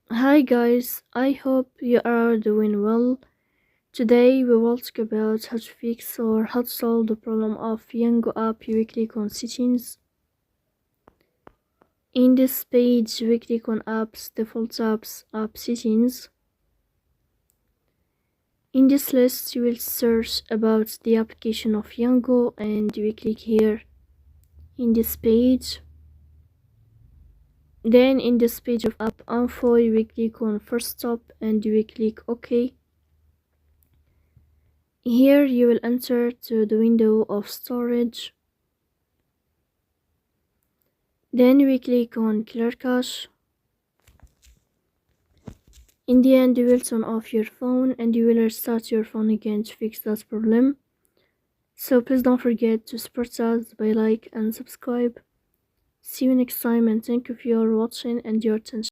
Hi guys, I hope you are doing well. Today we will talk about how to fix or how to solve the problem of Yango app you click on settings. In this page we click on apps, default apps, app settings. In this list you will search about the application of Yango and we click here in this page. Then in this page of app info we click on first stop and we click OK. Here you will enter to the window of storage. Then we click on clear cache. In the end you will turn off your phone and you will restart your phone again to fix that problem. So please don't forget to support us by like and subscribe. See you next time and thank you for your watching and your attention.